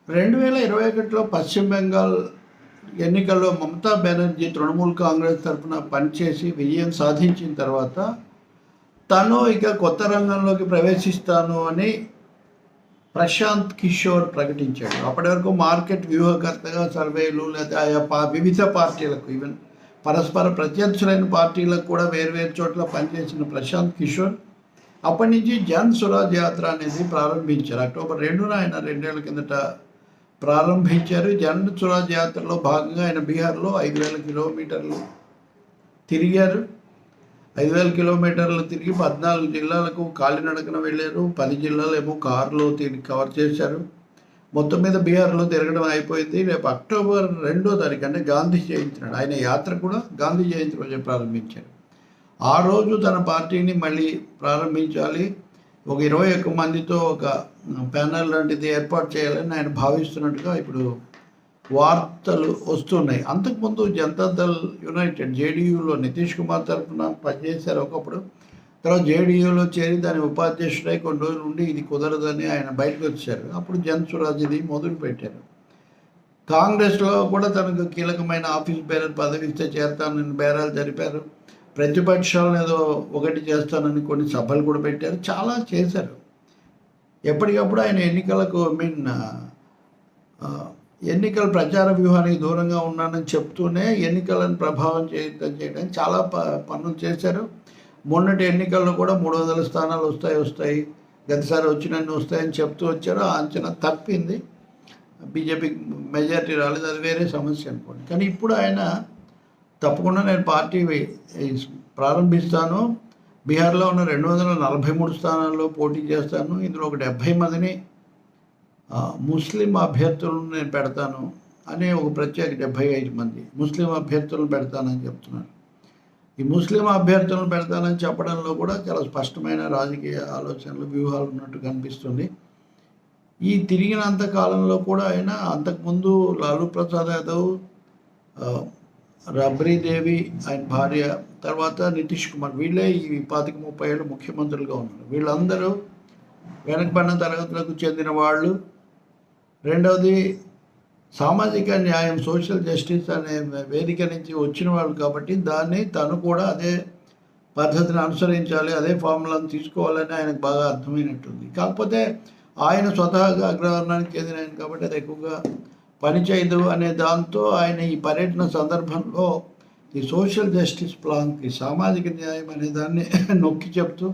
2021లో పశ్చిమ బెంగాల్ ఎన్నికల్లో మమతా బెనర్జీ తృణమూల్ కాంగ్రెస్ తరఫున పనిచేసి విజయం సాధించిన తర్వాత తను ఇక కొత్త రంగంలోకి ప్రవేశిస్తాను అని ప్రశాంత్ కిషోర్ ప్రకటించాడు. అప్పటి వరకు మార్కెట్ వ్యూహకర్తగా సర్వేలు లేదా వివిధ పార్టీలకు ఈవెన్ పరస్పర ప్రత్యర్థులైన పార్టీలకు కూడా వేర్వేరు చోట్ల పనిచేసిన ప్రశాంత్ కిషోర్ అప్పటి నుంచి జన్ స్వరాజ్ యాత్ర అనేది ప్రారంభించారు. అక్టోబర్ 2న ఆయన 2 ఏళ్ల కిందట ప్రారంభించారు. జన్ స్వరాజ్ యాత్రలో భాగంగా ఆయన బీహార్లో 5,000 కిలోమీటర్లు తిరిగారు. 5,000 కిలోమీటర్లు తిరిగి 14 జిల్లాలకు కాలినడకన వెళ్ళారు. 10 జిల్లాలు ఏమో కారులో తిరిగి కవర్ చేశారు. మొత్తం మీద బీహార్లో తిరగడం అయిపోయింది. రేపు అక్టోబర్ 2వ తారీఖు అంటే గాంధీ జయంతి నాడు ఆయన యాత్ర కూడా గాంధీ జయంతి రోజే ప్రారంభించారు. ఆ రోజు తన పార్టీని మళ్ళీ ప్రారంభించాలి, ఒక 21 మందితో ఒక ప్యానెల్ లాంటిది ఏర్పాటు చేయాలని ఆయన భావిస్తున్నట్టుగా ఇప్పుడు వార్తలు వస్తున్నాయి. అంతకుముందు జనతాదళ్ యునైటెడ్ జేడీయూలో నితీష్ కుమార్ తరఫున పనిచేశారు ఒకప్పుడు. తర్వాత జేడీయూలో చేరి దాని ఉపాధ్యక్షుడై కొన్ని రోజులు ఉండి ఇది కుదరదని ఆయన బయటకు వచ్చారు. అప్పుడు జన్ స్వరాజ్ ఇది మొదలుపెట్టారు. కాంగ్రెస్లో కూడా తనకు కీలకమైన ఆఫీస్ బేరర్ పదవి ఇస్తే చేరతానని బేరాలు జరిపారు. ప్రతిపక్షాలను ఏదో ఒకటి చేస్తానని కొన్ని సభలు కూడా పెట్టారు. చాలా చేశారు. ఎప్పటికప్పుడు ఆయన ఎన్నికలకు ఎన్నికల ప్రచార వ్యూహానికి దూరంగా ఉన్నానని చెప్తూనే ఎన్నికలను ప్రభావం చేయడానికి చాలా పనులు చేశారు. మొన్నటి ఎన్నికల్లో కూడా 300 స్థానాలు వస్తాయి, గతసారి వచ్చినన్ని వస్తాయని చెప్తూ వచ్చారు. ఆ అంచనా తప్పింది. బీజేపీకి మెజారిటీ రాలేదు, అది వేరే సమస్య అనుకోండి. కానీ ఇప్పుడు ఆయన తప్పకుండా నేను పార్టీ ప్రారంభిస్తాను, బీహార్లో ఉన్న 243 స్థానాల్లో పోటీ చేస్తాను, ఇందులో ఒక 70 మందిని ముస్లిం అభ్యర్థులను నేను పెడతాను అనే ఒక ప్రత్యేక 75 మంది ముస్లిం అభ్యర్థులను పెడతానని చెప్తున్నారు. ఈ ముస్లిం అభ్యర్థులను పెడతానని చెప్పడంలో కూడా చాలా స్పష్టమైన రాజకీయ ఆలోచనలు వ్యూహాలు ఉన్నట్టు కనిపిస్తుంది. ఈ తిరిగినంత కాలంలో కూడా ఆయన అంతకుముందు లాలూ ప్రసాద్ యాదవ్, రబ్రీదేవి ఆయన భార్య, తర్వాత నితీష్ కుమార్, వీళ్ళే ఈ 25-30 ఏళ్ళు ముఖ్యమంత్రులుగా ఉన్నారు. వీళ్ళందరూ వెనకబడిన తరగతులకు చెందిన వాళ్ళు. రెండవది సామాజిక న్యాయం, సోషల్ జస్టిస్ అనే వేదిక నుంచి వచ్చిన వాళ్ళు కాబట్టి దాన్ని తను కూడా అదే పద్ధతిని అనుసరించాలి, అదే ఫార్ములాను తీసుకోవాలని ఆయనకు బాగా అర్థమైనట్టుంది. కాకపోతే ఆయన స్వతహాగా అగ్రవర్ణానికి చెందిన ఆయన కాబట్టి అది ఎక్కువగా పనిచేయదు అనే దాంతో ఆయన ఈ పర్యటన సందర్భంలో ఈ సోషల్ జస్టిస్ ప్లాన్కి, సామాజిక న్యాయం అనే దాన్ని నొక్కి చెప్తూ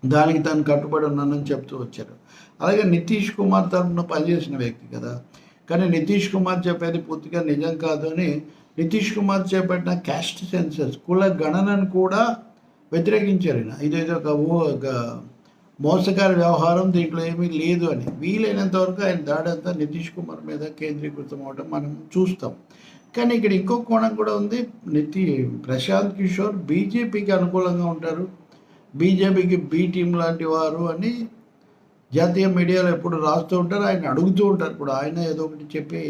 దానికి తను కట్టుబడి ఉన్నానని చెప్తూ వచ్చారు. అలాగే నితీష్ కుమార్ తరఫున పనిచేసిన వ్యక్తి కదా, కానీ నితీష్ కుమార్ చెప్పేది పూర్తిగా నిజం కాదు అని నితీష్ కుమార్ చేపట్టిన క్యాస్ట్ సెన్సస్, కుల గణనను కూడా వ్యతిరేకించారు. ఇదేదో ఒక మోసగారి వ్యవహారం, దీంట్లో ఏమీ లేదు అని. వీలైనంత వరకు ఆయన దాడంతా నితీష్ కుమార్ మీద కేంద్రీకృతం అవడం మనం చూస్తాం. కానీ ఇక్కడ ఇంకో కోణం కూడా ఉంది. ప్రశాంత్ కిషోర్ బీజేపీకి అనుకూలంగా ఉంటారు, బీజేపీకి బీ టీం లాంటి వారు అని జాతీయ మీడియాలో ఎప్పుడు రాస్తూ ఉంటారు. ఆయన అడుగుతూ ఉంటారు కూడా, ఆయన ఏదో ఒకటి చెప్పి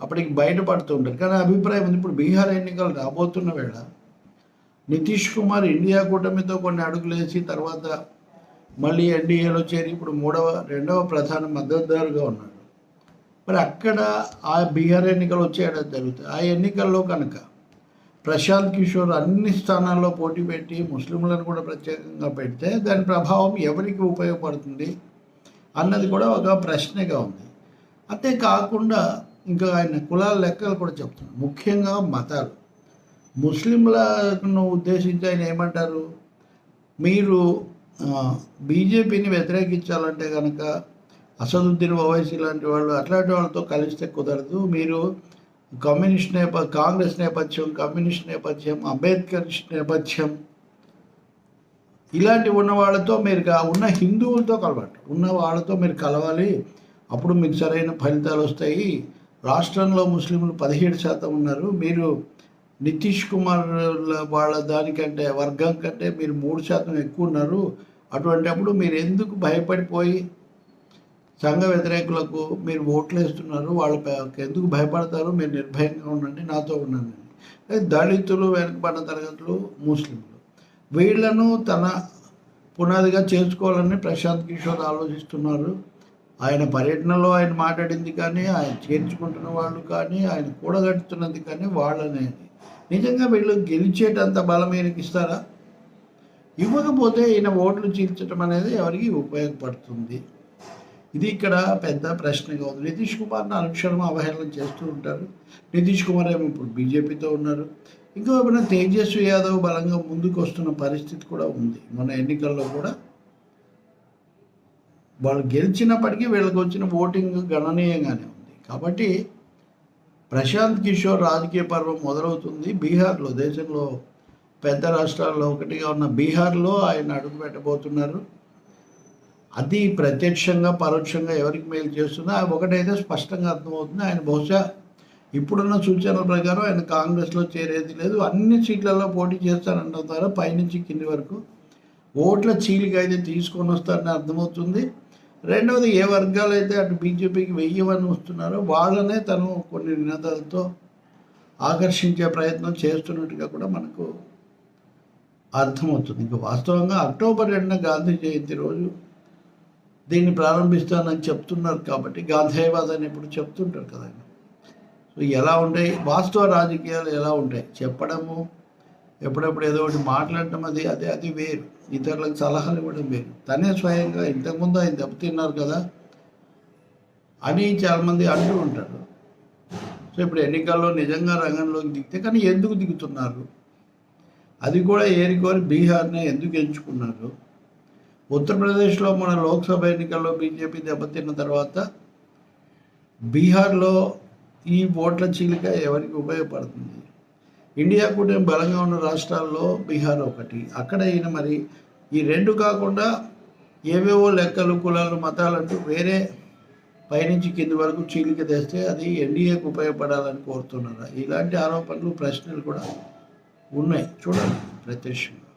అప్పటికి బయటపడుతూ ఉంటారు. కానీ అభిప్రాయం ఉంది, ఇప్పుడు బీహార్ ఎన్నికలు రాబోతున్న వేళ నితీష్ కుమార్ ఇండియా కూటమితో కొన్ని అడుగులు వేసి తర్వాత మళ్ళీ ఎన్డీఏలో చేరి ఇప్పుడు రెండవ ప్రధాన మద్దతుదారుగా ఉన్నాడు. మరి అక్కడ ఆ బీహార్ ఎన్నికలు వచ్చే ఏడాది జరుగుతాయి. ఆ ఎన్నికల్లో కనుక ప్రశాంత్ కిషోర్ అన్ని స్థానాల్లో పోటీ పెట్టి ముస్లింలను కూడా ప్రత్యేకంగా పెడితే దాని ప్రభావం ఎవరికి ఉపయోగపడుతుంది అన్నది కూడా ఒక ప్రశ్నగా ఉంది. అంతేకాకుండా ఇంకా ఆయన కులాల లెక్కలు కూడా చెప్తున్నారు, ముఖ్యంగా మతాలు. ముస్లింలను ఉద్దేశించి ఆయన ఏమంటారు, మీరు బీజేపీని వ్యతిరేకించాలంటే కనుక అసదుద్దీన్ ఓవైసీ లాంటి వాళ్ళు, అట్లాంటి వాళ్ళతో కలిస్తే కుదరదు. మీరు కాంగ్రెస్ నేపథ్యం, కమ్యూనిస్ట్ నేపథ్యం, అంబేద్కరిస్ట్ నేపథ్యం ఇలాంటి ఉన్న వాళ్ళతో మీరు ఉన్న హిందువులతో ఉన్న వాళ్ళతో మీరు కలవాలి, అప్పుడు మీకు సరైన ఫలితాలు వస్తాయి. రాష్ట్రంలో ముస్లింలు 17% ఉన్నారు, మీరు నితీష్ కుమార్ వాళ్ళ దానికంటే వర్గం కంటే మీరు 3% ఎక్కువ ఉన్నారు. అప్పుడు మీరు ఎందుకు భయపడిపోయి సంఘ వ్యతిరేకులకు మీరు ఓట్లు వేస్తున్నారు, వాళ్ళకి ఎందుకు భయపడతారు, మీరు నిర్భయంగా ఉండండి, నాతో ఉండండి. దళితులు, వెనుకబడిన తరగతులు, ముస్లింలు వీళ్లను తన పునాదిగా చేసుకోవాలని ప్రశాంత్ కిషోర్ ఆలోచిస్తున్నారు. ఆయన పర్యటనలో ఆయన మాట్లాడింది కానీ, ఆయన చేర్చుకుంటున్న వాళ్ళు కానీ, ఆయన కూడగట్టుతున్నది కానీ వాళ్ళనేది. నిజంగా వీళ్ళు గెలిచేటంత బలం ఈయనకి ఇస్తారా? ఇవ్వకపోతే ఈయన ఓట్లు చీల్చడం అనేది ఎవరికి ఉపయోగపడుతుంది? ఇది ఇక్కడ పెద్ద ప్రశ్నగా ఉంది. నితీష్ కుమార్ని అనుక్షణం అవహేళన చేస్తూ ఉంటారు. నితీష్ కుమార్ ఏమో ఇప్పుడు బీజేపీతో ఉన్నారు. ఇంకో వైపున తేజస్వి యాదవ్ బలంగా ముందుకు వస్తున్న పరిస్థితి కూడా ఉంది. మన ఎన్నికల్లో కూడా వాళ్ళు గెలిచినప్పటికీ వీళ్ళకి వచ్చిన ఓటింగ్ గణనీయంగానే ఉంది. కాబట్టి ప్రశాంత్ కిషోర్ రాజకీయ పర్వం మొదలవుతుంది బీహార్లో. దేశంలో పెద్ద రాష్ట్రాల్లో ఒకటిగా ఉన్న బీహార్లో ఆయన అడుగు పెట్టబోతున్నారు. అది ప్రత్యక్షంగా పరోక్షంగా ఎవరికి మేలు చేస్తుందో ఒకటైతే స్పష్టంగా అర్థమవుతుంది. ఆయన బహుశా ఇప్పుడున్న సూచనల ప్రకారం ఆయన కాంగ్రెస్లో చేరేది లేదు. అన్ని సీట్లలో పోటీ చేస్తారంటున్నారు. పైనుంచి కింది వరకు ఓట్ల చీలిక అయితే తీసుకొని వస్తారని అర్థమవుతుంది. రెండవది, ఏ వర్గాలు అయితే అటు బీజేపీకి వెయ్యమని వస్తున్నారో వాళ్ళనే తను కొన్ని నినాదాలతో ఆకర్షించే ప్రయత్నం చేస్తున్నట్టుగా కూడా మనకు అర్థమవుతుంది. ఇంకా వాస్తవంగా అక్టోబర్ 2న గాంధీ జయంతి రోజు దీన్ని ప్రారంభిస్తానని చెప్తున్నారు. కాబట్టి గాంధేయవాద్ అని ఇప్పుడు చెప్తుంటారు కదా. సో ఎలా ఉంటాయి వాస్తవ రాజకీయాలు, ఎలా ఉంటాయి చెప్పడము, ఎప్పుడెప్పుడు ఏదో ఒకటి మాట్లాడటం, అది వేరు. ఇతరులకు సలహాలు ఇవ్వడం వేరు. తనే స్వయంగా ఇంతకుముందు ఆయన దెబ్బతిన్నారు కదా అని చాలామంది అంటూ ఉంటారు. సో ఇప్పుడు ఎన్నికల్లో నిజంగా రంగంలోకి దిగితే, కానీ ఎందుకు దిగుతున్నారు? అది కూడా ఏరికోరి బీహార్నే ఎందుకు ఎంచుకున్నారు? ఉత్తరప్రదేశ్లో మన లోక్సభ ఎన్నికల్లో బీజేపీ దెబ్బతిన్న తర్వాత బీహార్లో ఈ ఓట్ల చీలిక ఎవరికి ఉపయోగపడుతుంది? ఇండియా కూటమి బలంగా ఉన్న రాష్ట్రాల్లో బీహార్ ఒకటి. అక్కడ ఈయన మరి ఈ రెండు కాకుండా ఏవేవో లెక్కలు, కులాలు, మతాలంటూ వేరే పైనుంచి కింది వరకు చీలిక తెస్తే అది ఎన్డీఏకు ఉపయోగపడాలని కోరుతున్నారా? ఇలాంటి ఆరోపణలు, ప్రశ్నలు కూడా ఉన్నాయి. చూడండి ప్రత్యక్షంగా.